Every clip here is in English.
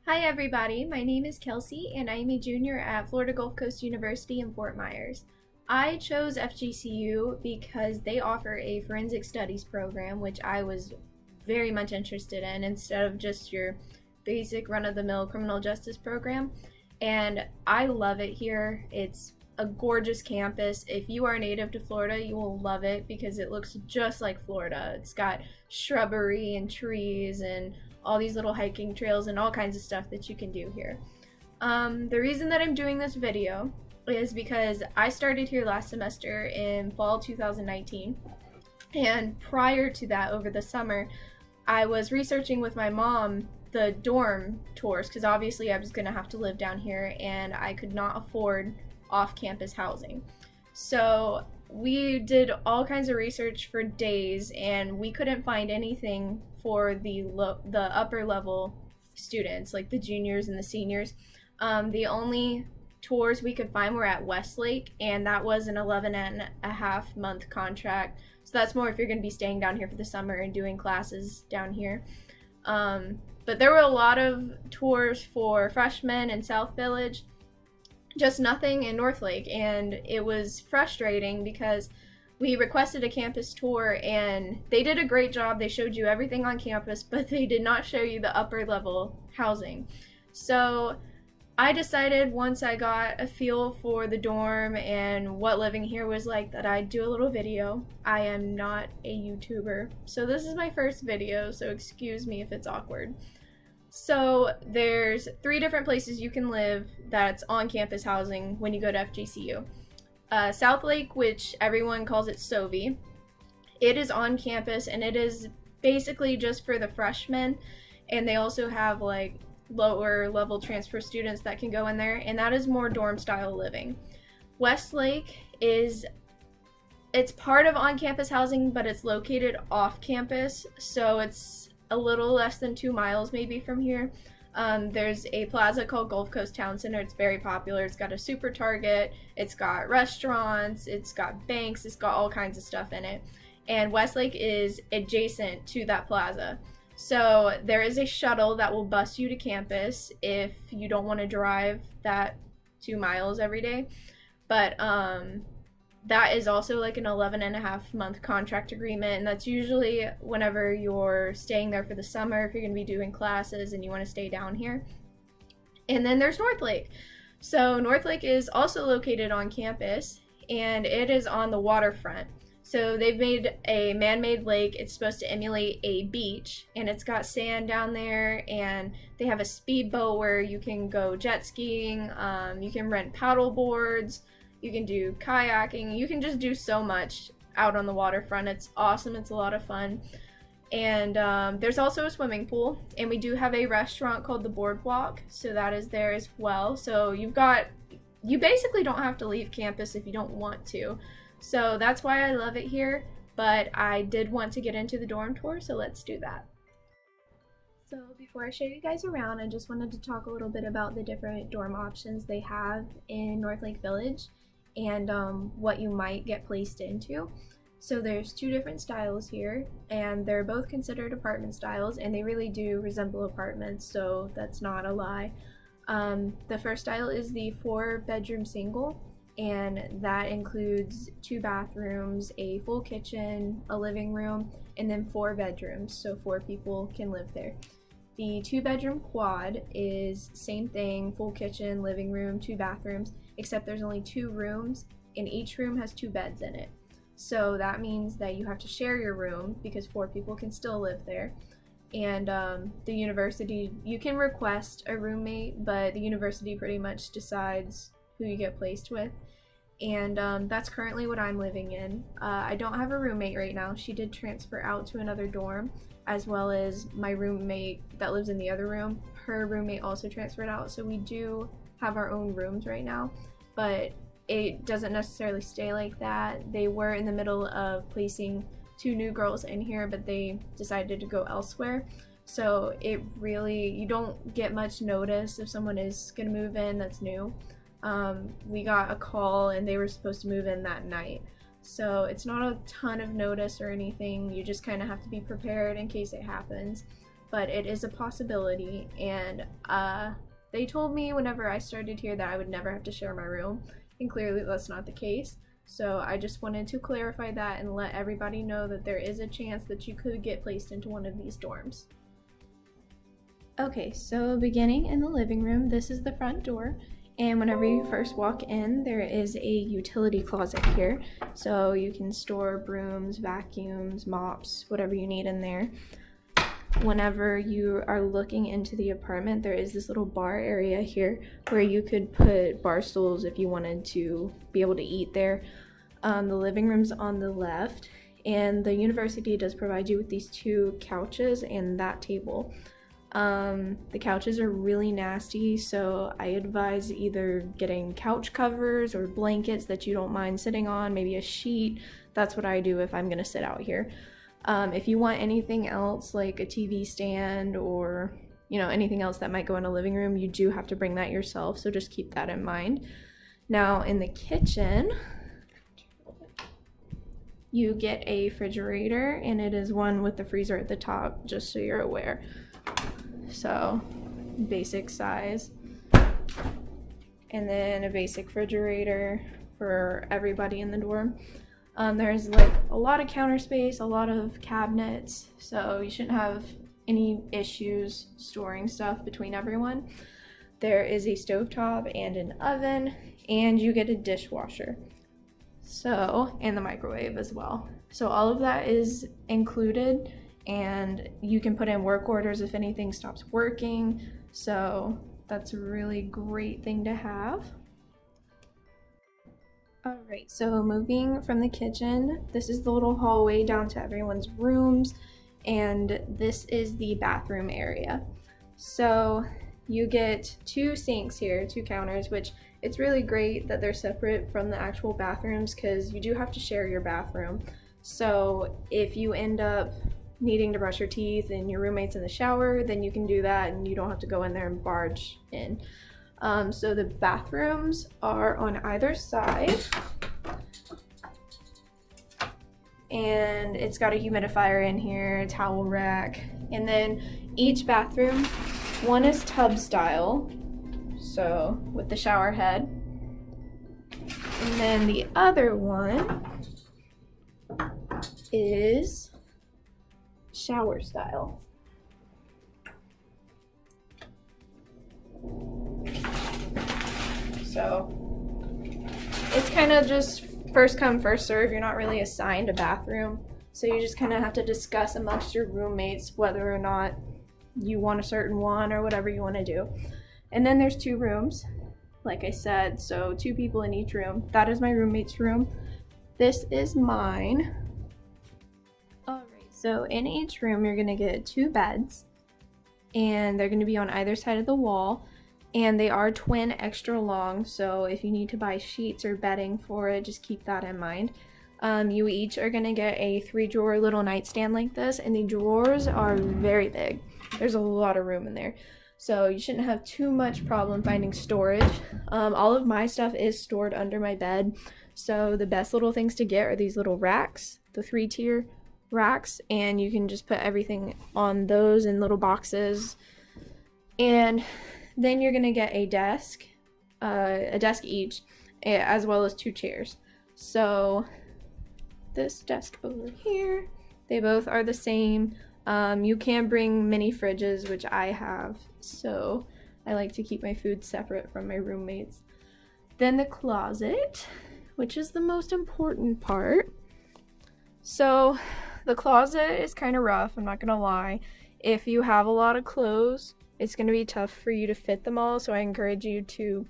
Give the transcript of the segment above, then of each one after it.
Hi everybody, my name is Kelsey and I am a junior at Florida Gulf Coast University in Fort Myers. I chose FGCU because they offer a forensic studies program, which I was very much interested in instead of just your basic run-of-the-mill criminal justice program. And I love it here. It's a gorgeous campus. If you are native to Florida, you will love it because it looks just like Florida. It's got shrubbery and trees and all these little hiking trails and all kinds of stuff that you can do here. The reason that I'm doing this video is because I started here last semester in fall 2019, and prior to that, over the summer, I was researching with my mom the dorm tours because obviously I was going to have to live down here and I could not afford off-campus housing. So we did all kinds of research for days and we couldn't find anything for the upper level students, like the juniors and the seniors. The only tours we could find were at Westlake, and that was an 11.5-month contract. So that's more if you're going to be staying down here for the summer and doing classes down here. But there were a lot of tours for freshmen in South Village, just nothing in Northlake, and it was frustrating because we requested a campus tour and they did a great job. They showed you everything on campus, but they did not show you the upper level housing. So I decided once I got a feel for the dorm and what living here was like that I'd do a little video. I am not a YouTuber, so this is my first video, so excuse me if it's awkward. So there's 3 different places you can live that's on campus housing when you go to FGCU. South Lake, which everyone calls it SoVi, it is on campus and it is basically just for the freshmen, and they also have like lower level transfer students that can go in there, and that is more dorm style living. Westlake it's part of on-campus housing, but it's located off campus, so it's a little less than 2 miles maybe from here. There's a plaza called Gulf Coast Town Center. It's very popular. It's got a super Target, it's got restaurants, it's got banks, it's got all kinds of stuff in it. And Westlake is adjacent to that plaza. So there is a shuttle that will bus you to campus if you don't want to drive that 2 miles every day. But that is also like an 11.5-month contract agreement, and that's usually whenever you're staying there for the summer, if you're going to be doing classes and you want to stay down here. And then there's Northlake. So Northlake is also located on campus, and it is on the waterfront. So they've made a man-made lake. It's supposed to emulate a beach, and it's got sand down there, and they have a speedboat where you can go jet skiing, you can rent paddle boards, you can do kayaking, you can just do so much out on the waterfront. It's awesome, it's a lot of fun. And there's also a swimming pool, and we do have a restaurant called the Boardwalk, so that is there as well. So you basically don't have to leave campus if you don't want to. So that's why I love it here, but I did want to get into the dorm tour, so let's do that. So before I show you guys around, I just wanted to talk a little bit about the different dorm options they have in Northlake Village and what you might get placed into. So there's 2 different styles here, and they're both considered apartment styles, and they really do resemble apartments, so that's not a lie. The first style is the 4-bedroom single, and that includes 2 bathrooms, a full kitchen, a living room, and then 4 bedrooms, so 4 people can live there. The 2-bedroom quad is same thing, full kitchen, living room, 2 bathrooms, except there's only 2 rooms, and each room has 2 beds in it. So that means that you have to share your room because 4 people can still live there. And the university, you can request a roommate, but the university pretty much decides who you get placed with. And that's currently what I'm living in. I don't have a roommate right now. She did transfer out to another dorm, as well as my roommate that lives in the other room. Her roommate also transferred out, so we do have our own rooms right now, but it doesn't necessarily stay like that. They were in the middle of placing 2 new girls in here, but they decided to go elsewhere. So you don't get much notice if someone is gonna move in that's new. We got a call and they were supposed to move in that night. So it's not a ton of notice or anything. You just kind of have to be prepared in case it happens. but it is a possibility. And they told me whenever I started here that I would never have to share my room, and clearly that's not the case. So I just wanted to clarify that and let everybody know that there is a chance that you could get placed into one of these dorms. Okay, so beginning in the living room, this is the front door. And whenever you first walk in, there is a utility closet here. So you can store brooms, vacuums, mops, whatever you need in there. Whenever you are looking into the apartment, there is this little bar area here where you could put bar stools if you wanted to be able to eat there. The living room's on the left, and the university does provide you with these 2 couches and that table. The couches are really nasty, so I advise either getting couch covers or blankets that you don't mind sitting on, maybe a sheet. That's what I do if I'm gonna sit out here. If you want anything else like a TV stand or anything else that might go in a living room, you do have to bring that yourself, so just keep that in mind. Now in the kitchen, you get a refrigerator, and it is one with the freezer at the top, just so you're aware. So basic size, and then a basic refrigerator for everybody in the dorm. There's like a lot of counter space, a lot of cabinets, so you shouldn't have any issues storing stuff between everyone. There is a stovetop and an oven, and you get a dishwasher, and the microwave as well. So all of that is included, and you can put in work orders if anything stops working, so that's a really great thing to have. Alright, so moving from the kitchen, this is the little hallway down to everyone's rooms, and this is the bathroom area. So you get 2 sinks here, 2 counters, which it's really great that they're separate from the actual bathrooms because you do have to share your bathroom. So if you end up needing to brush your teeth and your roommate's in the shower, then you can do that and you don't have to go in there and barge in. So the bathrooms are on either side, and it's got a humidifier in here, a towel rack, and then each bathroom, one is tub style, so with the shower head, and then the other one is shower style. So it's kind of just first come, first serve. You're not really assigned a bathroom, so you just kind of have to discuss amongst your roommates whether or not you want a certain one or whatever you want to do. And then there's 2 rooms, like I said, so 2 people in each room. That is my roommate's room. This is mine. Alright, so in each room you're going to get 2 beds, and they're going to be on either side of the wall. And they are twin extra long, so if you need to buy sheets or bedding for it, just keep that in mind. You each are going to get a 3-drawer little nightstand like this, and the drawers are very big. There's a lot of room in there, so you shouldn't have too much problem finding storage. All of my stuff is stored under my bed, so the best little things to get are these little racks, the 3-tier racks, and you can just put everything on those in little boxes. And then you're gonna get a desk each, as well as 2 chairs. So this desk over here, they both are the same. You can bring mini fridges, which I have, so I like to keep my food separate from my roommates. Then the closet, which is the most important part. So the closet is kind of rough, I'm not gonna lie. If you have a lot of clothes, it's going to be tough for you to fit them all, so I encourage you to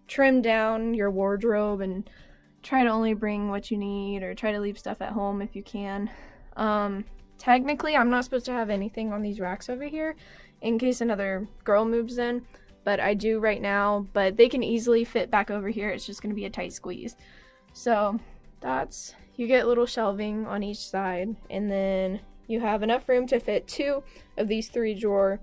trim down your wardrobe and try to only bring what you need, or try to leave stuff at home if you can. Technically, I'm not supposed to have anything on these racks over here in case another girl moves in, but I do right now, but they can easily fit back over here. It's just going to be a tight squeeze. So you get little shelving on each side, and then you have enough room to fit 2 of these 3-drawer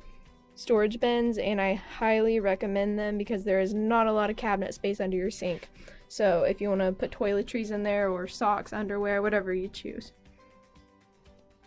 storage bins, and I highly recommend them because there is not a lot of cabinet space under your sink. So if you want to put toiletries in there, or socks, underwear, whatever you choose.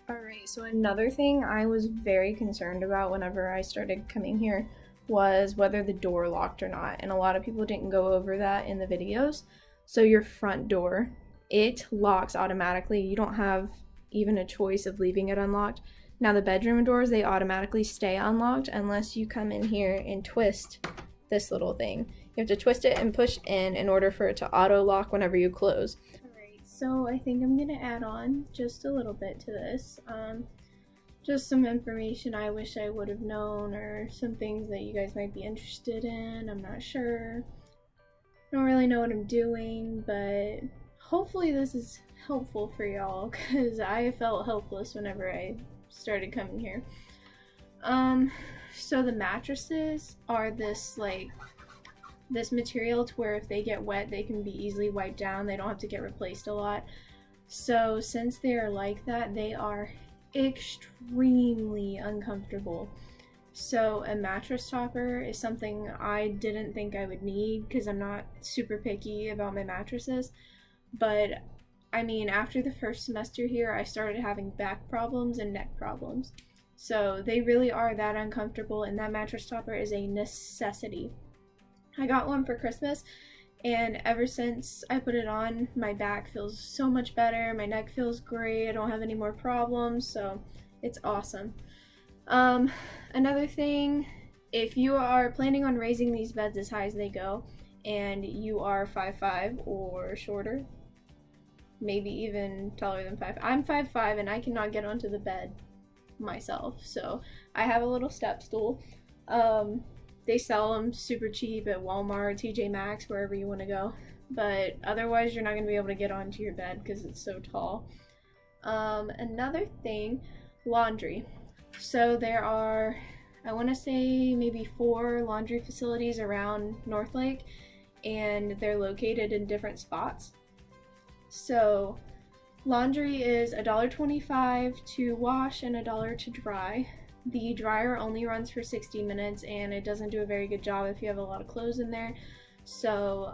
Alright, so another thing I was very concerned about whenever I started coming here was whether the door locked or not, and a lot of people didn't go over that in the videos. So your front door, it locks automatically. You don't have even a choice of leaving it unlocked. Now the bedroom doors, they automatically stay unlocked unless you come in here and twist this little thing. You have to twist it and push in order for it to auto lock whenever you close. So I think I'm gonna add on just a little bit to this. Just some information I wish I would have known, or some things that you guys might be interested in. I'm not sure. I don't really know what I'm doing, but hopefully this is helpful for y'all, because I felt helpless whenever I started coming here. So the mattresses are this material to where if they get wet they can be easily wiped down. They don't have to get replaced a lot. So since they are like that, they are extremely uncomfortable. So a mattress topper is something I didn't think I would need because I'm not super picky about my mattresses. But I mean, after the first semester here, I started having back problems and neck problems. So they really are that uncomfortable, and that mattress topper is a necessity. I got one for Christmas, and ever since I put it on, my back feels so much better, my neck feels great, I don't have any more problems, so it's awesome. Another thing, if you are planning on raising these beds as high as they go, and you are 5'5" or shorter, maybe even taller than 5'5". I'm 5'5" and I cannot get onto the bed myself, so I have a little step stool. They sell them super cheap at Walmart, TJ Maxx, wherever you want to go. But otherwise, you're not going to be able to get onto your bed because it's so tall. Another thing, laundry. So there are, I want to say maybe 4 laundry facilities around North Lake, and they're located in different spots. So laundry is $1.25 to wash and $1 to dry. The dryer only runs for 60 minutes and it doesn't do a very good job if you have a lot of clothes in there. So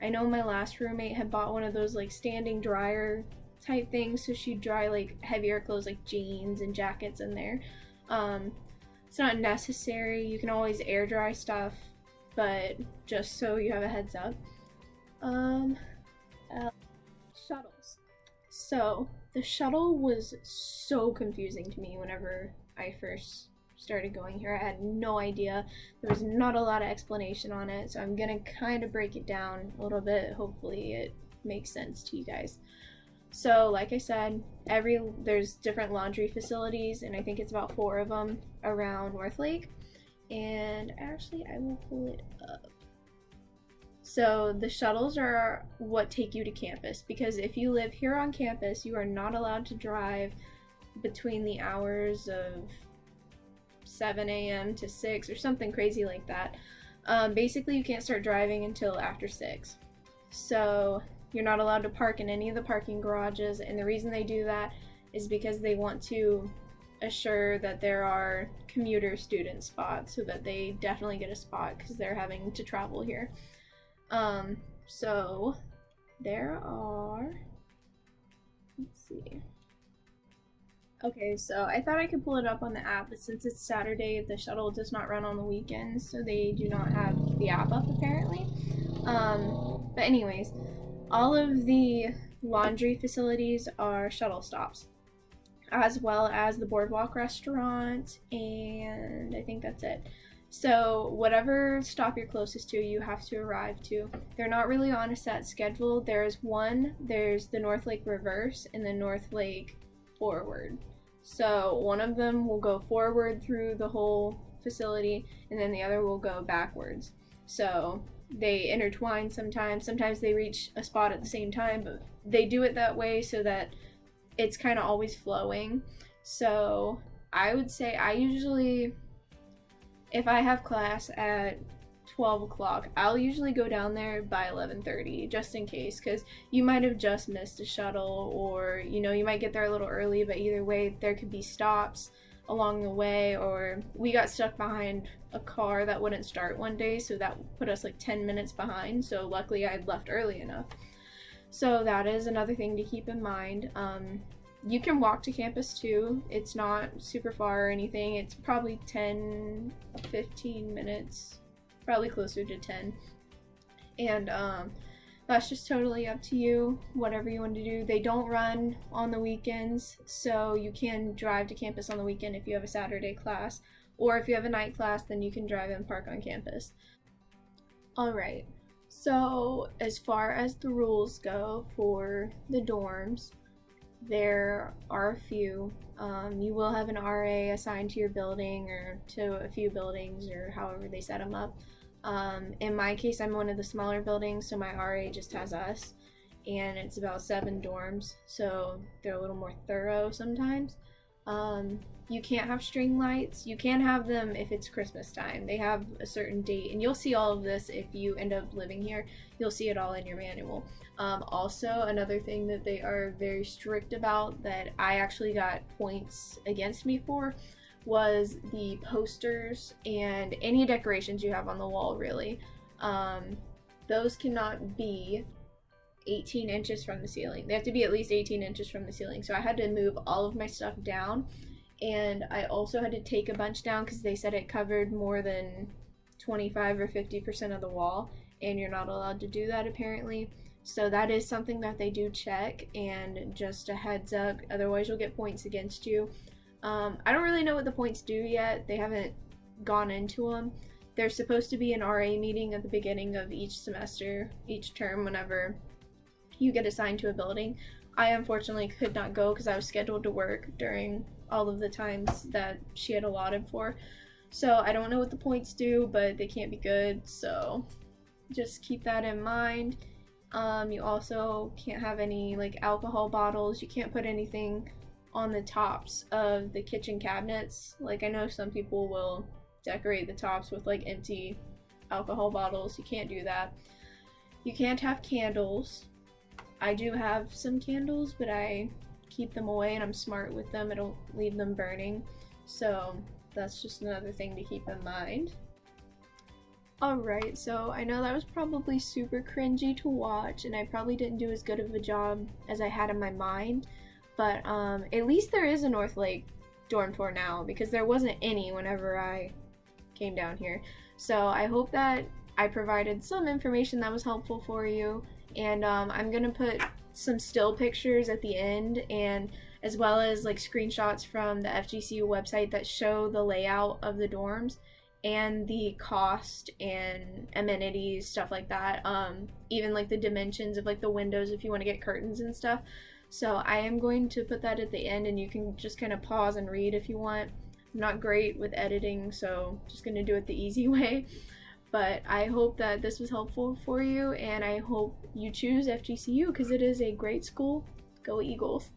I know my last roommate had bought one of those like standing dryer type things, so she'd dry like heavier clothes like jeans and jackets in there. It's not necessary. You can always air dry stuff, but just so you have a heads up. Shuttles. So the shuttle was so confusing to me whenever I first started going here. I had no idea. There was not a lot of explanation on it, so I'm gonna kind of break it down a little bit. Hopefully it makes sense to you guys. So like I said, there's different laundry facilities, and I think it's about 4 of them around North Lake. And actually I will pull it up. So the shuttles are what take you to campus, because if you live here on campus, you are not allowed to drive between the hours of 7 a.m. to 6 or something crazy like that. Basically, you can't start driving until after 6. So you're not allowed to park in any of the parking garages, and the reason they do that is because they want to assure that there are commuter student spots, so that they definitely get a spot because they're having to travel here. So there are, let's see. Okay, so I thought I could pull it up on the app, but since it's Saturday, the shuttle does not run on the weekends, so they do not have the app up apparently. But anyways, all of the laundry facilities are shuttle stops, as well as the Boardwalk restaurant, and I think that's it. So whatever stop you're closest to, you have to arrive to. They're not really on a set schedule. There's the North Lake Reverse and the North Lake Forward. So one of them will go forward through the whole facility, and then the other will go backwards. So they intertwine sometimes. Sometimes they reach a spot at the same time, but they do it that way so that it's kind of always flowing. So I would say I usually, if I have class at 12 o'clock, I'll usually go down there by 11:30, just in case, because you might have just missed a shuttle, or you might get there a little early, but either way there could be stops along the way, or we got stuck behind a car that wouldn't start one day, so that put us like 10 minutes behind, so luckily I had left early enough. So that is another thing to keep in mind. You can walk to campus too. It's not super far or anything. It's probably 10-15 minutes, probably closer to 10. And that's just totally up to you, whatever you want to do. They don't run on the weekends, so you can drive to campus on the weekend if you have a Saturday class, or if you have a night class, then you can drive and park on campus. Alright, so as far as the rules go for the dorms, there are a few. You will have an RA assigned to your building or to a few buildings or however they set them up. In my case, I'm one of the smaller buildings, so my RA just has us, and it's about 7 dorms, so they're a little more thorough sometimes. You can't have string lights. You can have them if it's Christmas time. They have a certain date, and you'll see all of this if you end up living here. You'll see it all in your manual. Also, another thing that they are very strict about that I actually got points against me for was the posters and any decorations you have on the wall, really. Those cannot be 18 inches from the ceiling. They have to be at least 18 inches from the ceiling. So I had to move all of my stuff down, and I also had to take a bunch down because they said it covered more than 25 or 50% of the wall, and you're not allowed to do that apparently. So that is something that they do check, and just a heads up, otherwise you'll get points against you. I don't really know what the points do yet. They haven't gone into them. There's supposed to be an RA meeting at the beginning of each semester, each term, whenever you get assigned to a building. I unfortunately could not go because I was scheduled to work during all of the times that she had allotted for. So I don't know what the points do, but they can't be good, so just keep that in mind. You also can't have any like alcohol bottles. You can't put anything on the tops of the kitchen cabinets. Like, I know some people will decorate the tops with like empty alcohol bottles. You can't do that. You can't have candles. I do have some candles, but I keep them away and I'm smart with them. I don't leave them burning. So that's just another thing to keep in mind. Alright, so I know that was probably super cringy to watch, and I probably didn't do as good of a job as I had in my mind, but at least there is a North Lake dorm tour now, because there wasn't any whenever I came down here. So I hope that I provided some information that was helpful for you, and I'm gonna put some still pictures at the end, and as well as like screenshots from the FGCU website that show the layout of the dorms and the cost and amenities, stuff like that. Even like the dimensions of like the windows if you want to get curtains and stuff. So I am going to put that at the end, and you can just kind of pause and read if you want. I'm not great with editing, so just gonna do it the easy way. But I hope that this was helpful for you, and I hope you choose FGCU because it is a great school. Go Eagles!